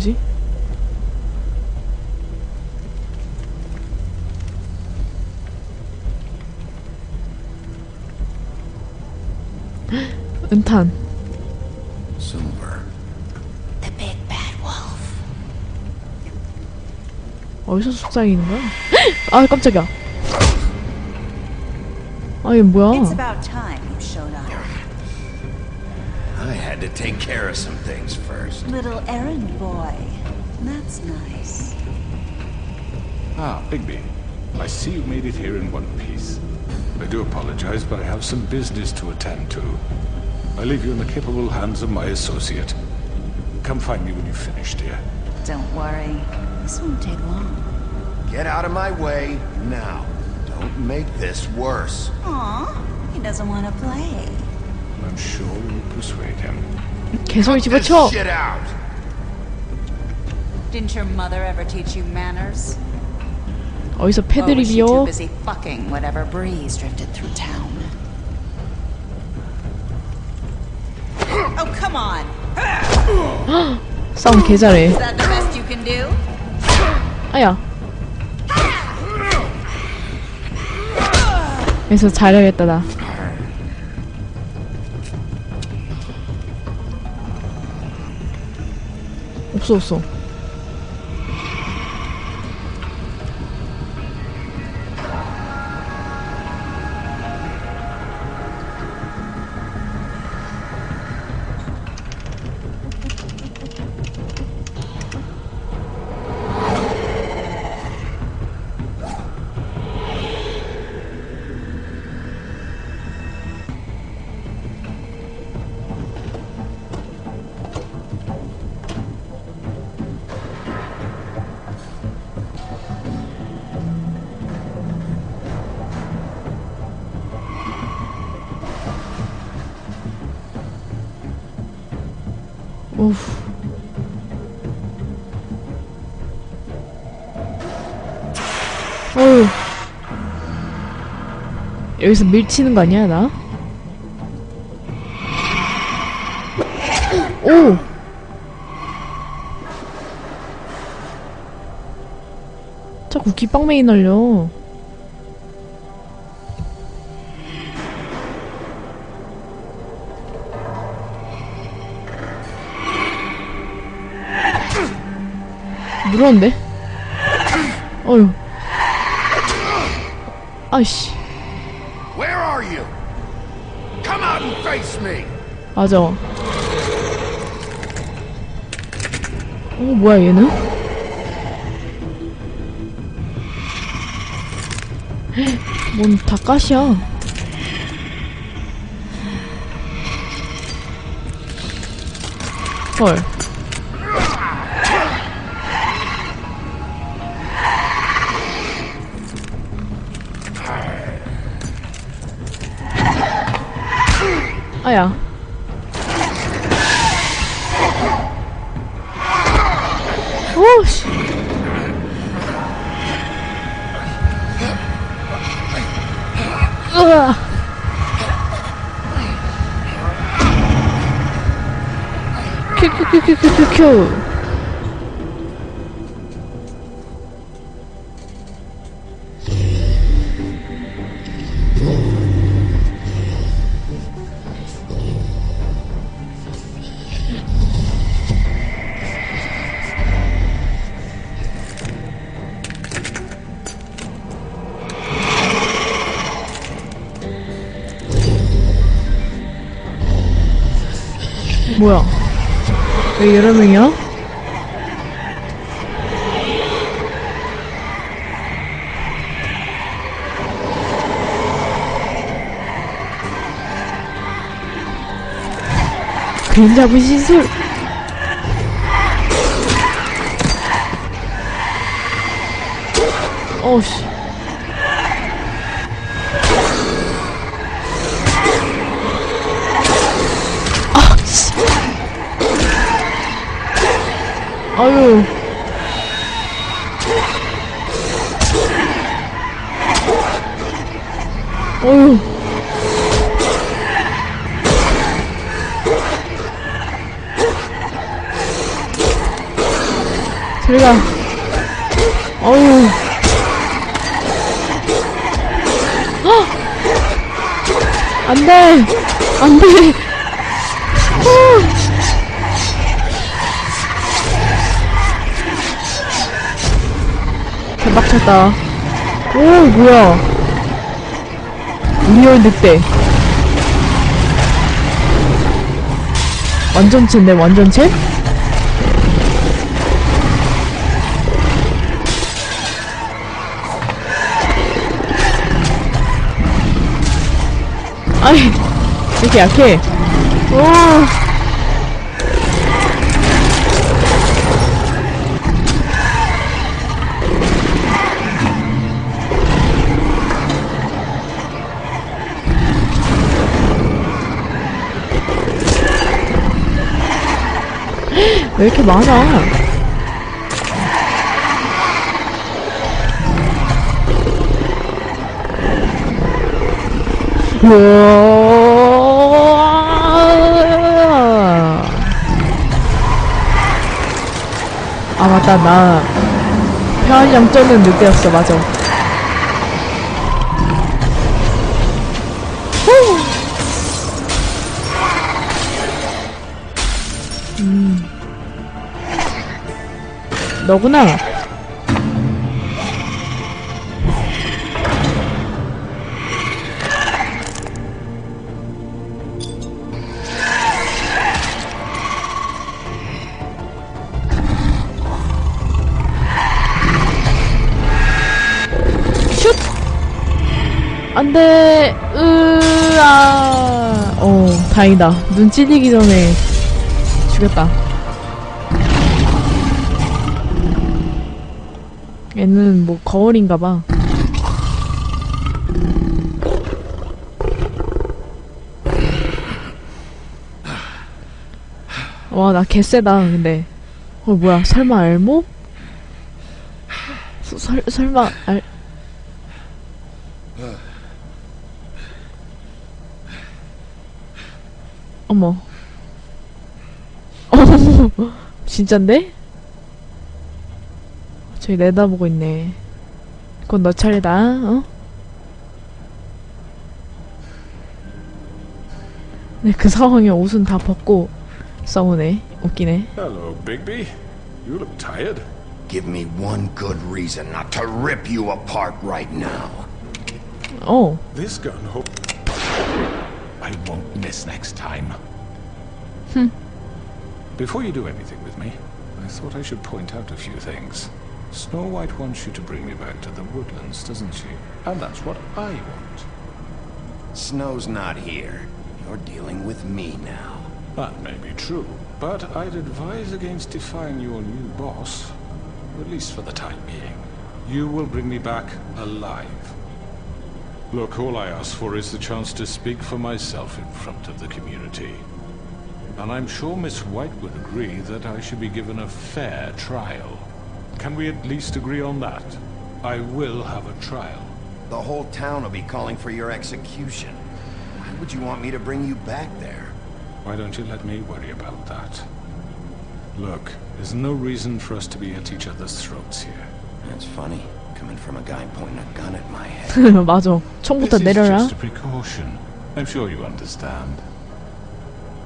뭐지? 은탄. 어디서 속삭이는 거야? 아 깜짝이야. 아 이게 뭐야? I had to take care of some things first. Little errand boy. That's nice. Ah, Bigby. I see you made it here in one piece. I do apologize, but I have some business to attend to. I leave you in the capable hands of my associate. Come find me when you've finished, dear. Don't worry. This won't take long. Get out of my way now. Don't make this worse. Aw, he doesn't want to play. I'm sure you'll persuade him. 개소리 집어쳐. Shit out. Didn't your mother ever teach you manners? 어디서 Or was she 패드립이요? too busy fucking whatever breeze drifted through town? Oh, come on. 싸움 개 잘해. Is that the best you can do? 아야. 그래서 잘해야겠다 나. 없어. 오우. 어휴. 여기서 밀치는 거 아니야, 나? 오! 자꾸 깃방맹이 날려. 물었는데? 어휴. 아이씨. Where are you? Come out and face me. 맞아. 뭐야 얘는? 뭔 닭가시야. 헐. 아야. 오씨. 으아. 큐큐큐큐큐큐. 뭐야? 왜 여러 명이야? 그림자 분신술! 어우씨. 아유. 어휴. 저리가. 어우. 헉! 안 돼! 안 돼! 대박쳤다. 오, 뭐야. 리얼 늑대. 완전체인데, 완전체? 아이, 이렇게 약해. 오. 왜 이렇게 많아? 아 맞다, 나 편의점 쩌는 늑대였어. 맞아. 너구나. 슛! 안돼. 으아. 다행이다. 눈 찔리기 전에 죽였다. 얘는 뭐 거울인가봐. 와, 나 개쎄다. 근데 뭐야, 설마 알모? 설마 어머. 어머. 진짠데? 저기 내다보고 있네. 곧 너 차례다. 어? 네, 그 상황에 옷은 다 벗고 싸우네. 웃기네. Hello, Bigby. You look tired. Give me one good reason not to rip you apart right now. This gun hope I won't miss next time. Before you do anything with me, I thought I should point out a few things. Snow White wants you to bring me back to the woodlands, doesn't she? And that's what I want. Snow's not here. You're dealing with me now. That may be true, but I'd advise against defying your new boss, at least for the time being. You will bring me back alive. Look, all I ask for is the chance to speak for myself in front of the community. And I'm sure Miss White would agree that I should be given a fair trial. Can we at least agree on that? I will have a trial. The whole town will be calling for your execution. Why would you want me to bring you back there? Why don't you let me worry about that? Look, there's no reason for us to be at each other's throats here. That's funny, coming from a guy pointing a gun at my head. 맞아. 총부터 This is 내려라. just a precaution. I'm sure you understand.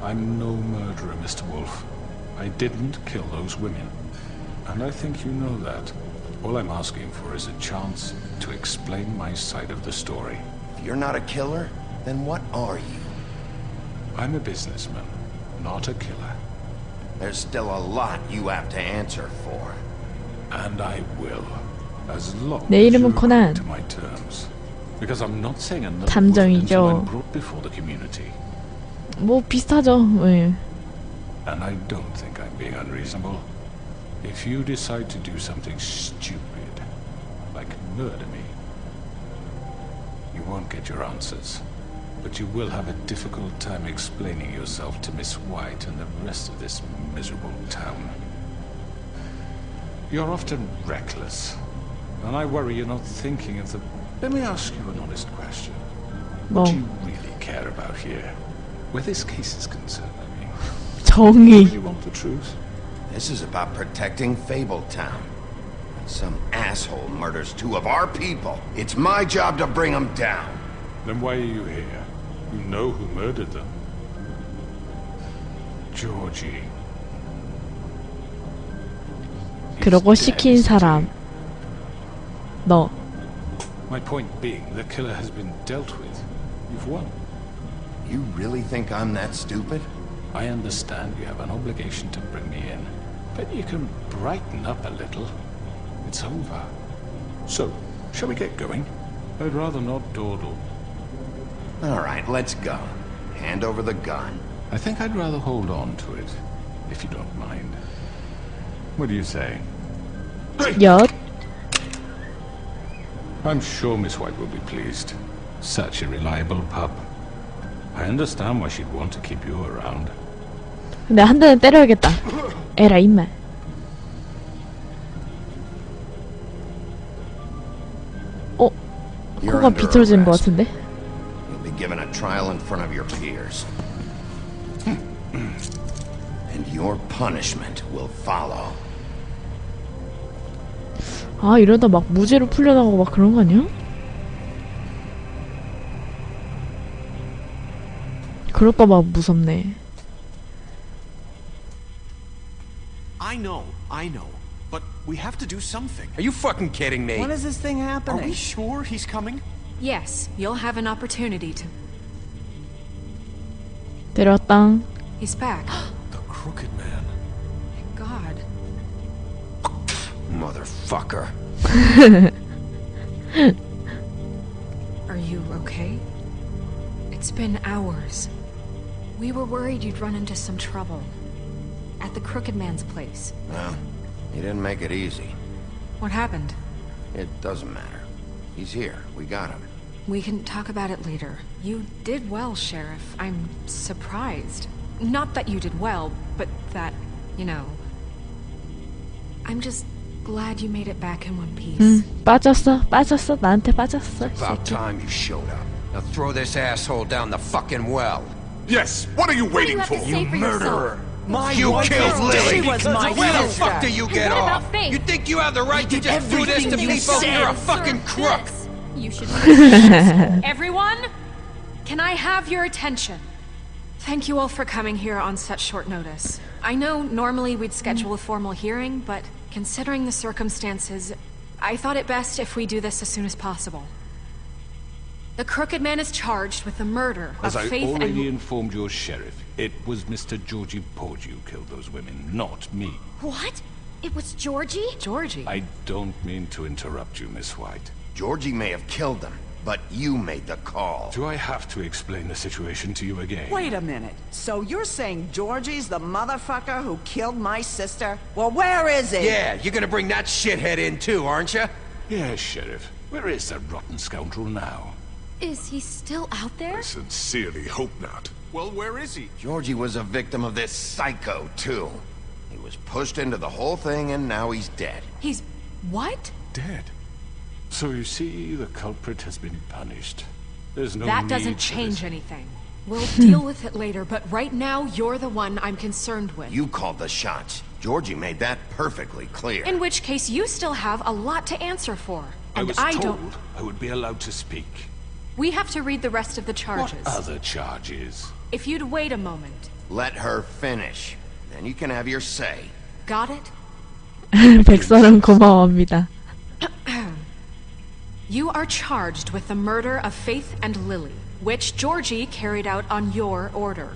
I'm no murderer, Mr. Wolf. I didn't kill those women. And I think you know that. All I'm asking for is a chance to explain my side of the story. If you're not a killer, then what are you? I'm a businessman, not a killer. There's still a lot you have to answer for. And I will. As long 내 as you 이름은 agree 코난. to my terms. Because I'm not saying another word 탐정이죠. until I'm brought before the community. 뭐 비슷하죠. 예. And I don't think I'm being unreasonable. If you decide to do something stupid, like murder me, you won't get your answers. But you will have a difficult time explaining yourself to Miss White and the rest of this miserable town. You're often reckless, and I worry you're not thinking of the... Let me ask you an honest question. What do you really care about here? Where this case is concerned, I mean. 정의. Do you want the truth? This is about protecting Fabletown. Some asshole murders 2 of our people. It's my job to bring them down. Then why are you here? You know who murdered them. Georgie. 그러고 시킨 사람 너. My point being, the killer has been dealt with. You've won. You really think I'm that stupid? I understand you have an obligation to bring me in, but you can brighten up a little. It's over. So, shall we get going? I'd rather not dawdle. All right, let's go. Hand over the gun. I think I'd rather hold on to it, if you don't mind. What do you say? 엿. I'm sure Miss White will be pleased. Such a reliable pup. I understand why she'd want to keep you around. 근데 한 대는 때려야겠다. 에라 임마. 코가 비틀어지는 것 같은데? You'll be given a trial in front of your peers. And your punishment will follow. 아, 이러다 막 무죄로 풀려나가고 막 그런 거 아니야? 그럴까봐 무섭네. I know. But we have to do something. Are you fucking kidding me? When is this thing Are happening? we sure he's coming? Yes, you'll have an opportunity to. 때렸당. He's back. The Crooked Man. God. Motherfucker. Are you okay? It's been hours. We were worried you'd run into some trouble. At the Crooked Man's place. Well, he didn't make it easy. What happened? It doesn't matter. He's here. We got him. We can talk about it later. You did well, Sheriff. I'm surprised. Not that you did well, but that, you know... I'm just glad you made it back in one piece. 빠졌어. 나한테 빠졌어. About time you showed up. Now throw this asshole down the fucking well. Yes, what are you waiting for? You murderer! You killed Lily! was my Where the sister. fuck do you get What off? about Faith? You think you have the right to just do this to everything you people? You're a said. fucking crook! You should. Everyone, can I have your attention? Thank you all for coming here on such short notice. I know normally we'd schedule a formal hearing, but considering the circumstances, I thought it best if we do this as soon as possible. The Crooked Man is charged with the murder As of I Faith already and... informed your sheriff, it was Mr. Georgie Porgy who killed those women, not me. What? It was Georgie? Georgie. I don't mean to interrupt you, Miss White. Georgie may have killed them, but you made the call. Do I have to explain the situation to you again? Wait a minute. So you're saying Georgie's the motherfucker who killed my sister? Well, where is he? Yeah, you're gonna bring that shithead in too, aren't you? Yes, Sheriff. Where is that rotten scoundrel now? Is he still out there? Sincerely hope not. Well, where is he? Georgie was a victim of this psycho, too. He was pushed into the whole thing, and now he's dead. He's... what? Dead. So you see, the culprit has been punished. There's no That need doesn't for change this. anything. We'll deal with it later, but right now, you're the one I'm concerned with. You called the shots. Georgie made that perfectly clear. In which case, you still have a lot to answer for. I And was I told don't... I would be allowed to speak. We have to read the rest of the What charges. other charges? If you'd wait a moment. Let her finish. Then you can have your say. Got it? 백설은 고마워합니다. You are charged with the murder of Faith and Lily, which Georgie carried out on your order,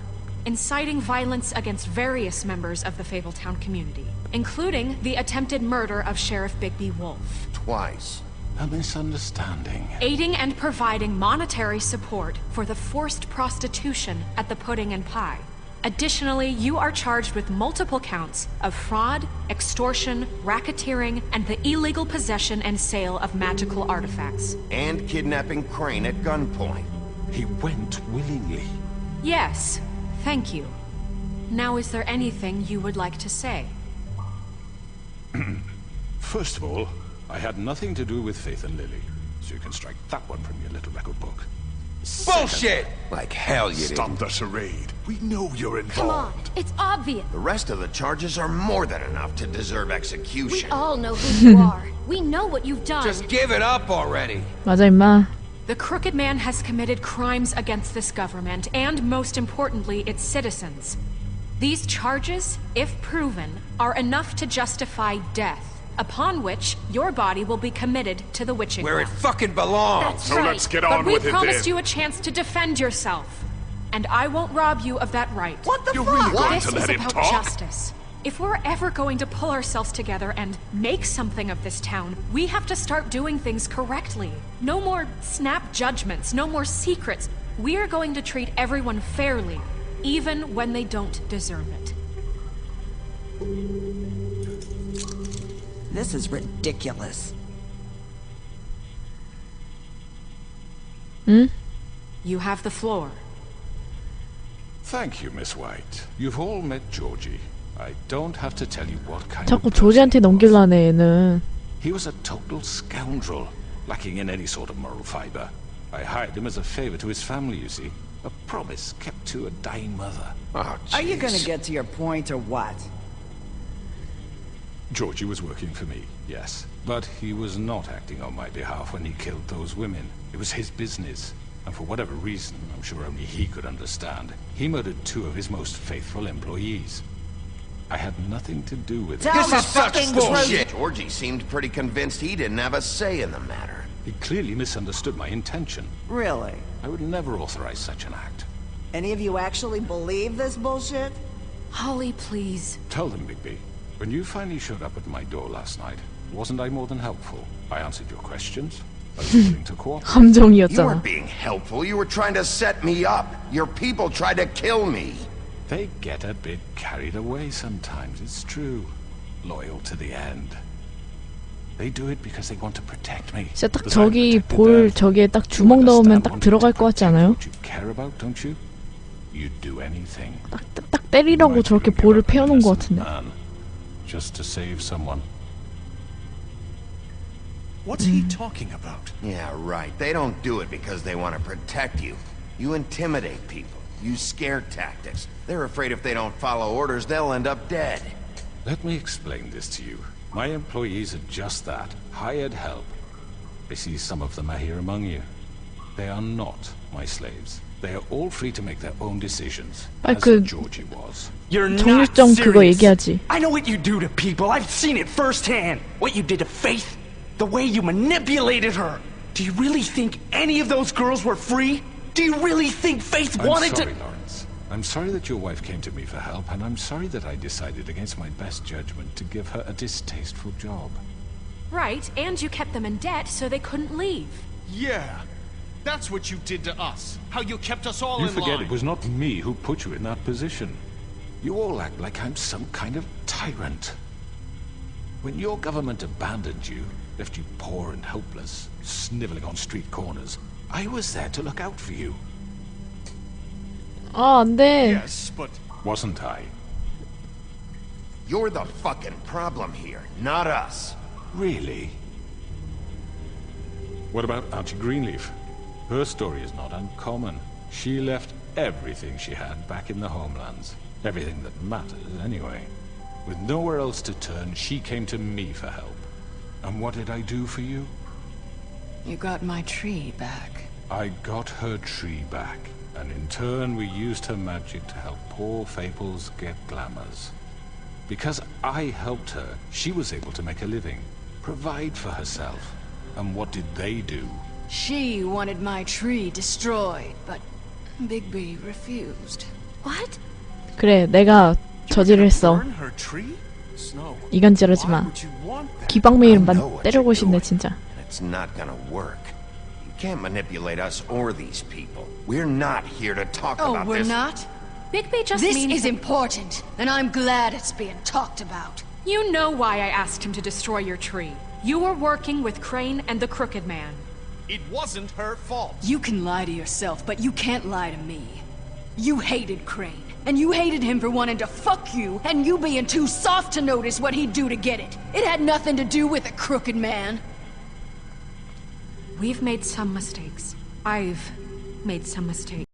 inciting violence against various members of the Fabletown community, including the attempted murder of Sheriff Bigby Wolf. Twice. A misunderstanding. Aiding and providing monetary support for the forced prostitution at the Pudding and Pie. Additionally, you are charged with multiple counts of fraud, extortion, racketeering, and the illegal possession and sale of magical artifacts. And kidnapping Crane at gunpoint. He went willingly. Yes, thank you. Now, is there anything you would like to say? First of all, I had nothing to do with Faith and Lily, so you can strike that one from your little record book. Bullshit! Like hell you did. Stop the charade. We know you're Come on, involved. it's obvious. The rest of the charges are more than enough to deserve We execution. all know who you are. We know what you've done. Just give it up already. 맞아 임마. The Crooked Man has committed crimes against this government and, most importantly, its citizens. These charges, if proven, are enough to justify death, upon which your body will be committed to the witching Where it well. fucking belongs. That's So right. let's get but on we with it promised then. you a chance to defend yourself, and I won't rob you of that right. What the You're fuck? really going This to is let him about talk? justice. If we're ever going to pull ourselves together and make something of this town, we have to start doing things correctly. No more snap judgments, no more secrets. We are going to treat everyone fairly, even when they don't deserve it. This is ridiculous. You have the floor. Thank you, Miss White. You've all met Georgie. I don't have to tell you what kind 자꾸 of person 조지한테 he was. 넘길라네 얘는. He was a total scoundrel, lacking in any sort of moral fiber. I hired him as a favor to his family, you see. A promise kept to a dying mother. Oh, Are you gonna jeez. get to your point or what? Georgie was working for me, yes. But he was not acting on my behalf when he killed those women. It was his business. And for whatever reason, I'm sure only he could understand, he murdered 2 of his most faithful employees. I had nothing to do with it. Tell This the is such fucking bullshit. truth. Georgie seemed pretty convinced he didn't have a say in the matter. He clearly misunderstood my intention. Really? I would never authorize such an act. Any of you actually believe this bullshit? Holly, please. Tell them, Bigby, when you finally showed up at my door last night, wasn't I more than helpful? I answered your questions. I was willing to cooperate. You 함정이었잖아. weren't being helpful. You were trying to set me up. Your people tried to kill me. They get a bit carried away sometimes, it's true. Loyal to the end. They do it because they want to protect me. 진짜 딱 As I 저기 protected 볼 them. 저기에 딱 You 주먹 넣으면 understand 딱 wanting 들어갈 to 것 같지 protect 않아요? what you care about, don't you? You'd do anything. 딱 때리라고 저렇게 볼을 펴놓은 것 같은데. Man, just to save someone. What's he talking about? Yeah, right. They don't do it because they want to protect you. You intimidate people. Use scare tactics. They're afraid if they don't follow orders, they'll end up dead. Let me explain this to you. My employees are just that, hired help. I see some of them are here among you. They are not my slaves. They are all free to make their own decisions, as Georgie was. You're not 정일정 그거 serious. 얘기하지. I know what you do to people. I've seen it firsthand. What you did to Faith, the way you manipulated her. Do you really think any of those girls were free? Do you really think Faith I'm wanted sorry, to? Lawrence. I'm sorry that your wife came to me for help, and I'm sorry that I decided against my best judgment to give her a distasteful job. Right, and you kept them in debt so they couldn't leave. Yeah. That's what you did to us. How you kept us all You in forget line. it was not me who put you in that position. You all act like I'm some kind of tyrant. When your government abandoned you, left you poor and helpless, sniveling on street corners, I was there to look out for you. 아, 안 돼. Yes, but Wasn't I? You're the fucking problem here, not us. Really? What about Auntie Greenleaf? Her story is not uncommon. She left everything she had back in the homelands. Everything that matters, anyway. With nowhere else to turn, she came to me for help. And what did I do for you? You got my tree back. I got her tree back, and in turn we used her magic to help poor Fables get glamours. Because I helped her, she was able to make a living, provide for herself. And what did they do? She wanted my tree destroyed, but Bigby refused. What? 그래, 내가 저지를 했어. burn her tree? Snow. 이간질하지 Why 마. would you want that? 기방매일만 때려고 싶네 진짜. It's not gonna work. You can't manipulate us or these people. We're not here to talk Oh, about we're this. not? Bigby just This means is important, and I'm glad it's being talked about. You know why I asked him to destroy your tree. You were working with Crane and the Crooked Man. It wasn't her fault. You can lie to yourself, but you can't lie to me. You hated Crane, and you hated him for wanting to fuck you, and you being too soft to notice what he'd do to get it. It had nothing to do with the Crooked Man. We've made some mistakes. I've made some mistakes.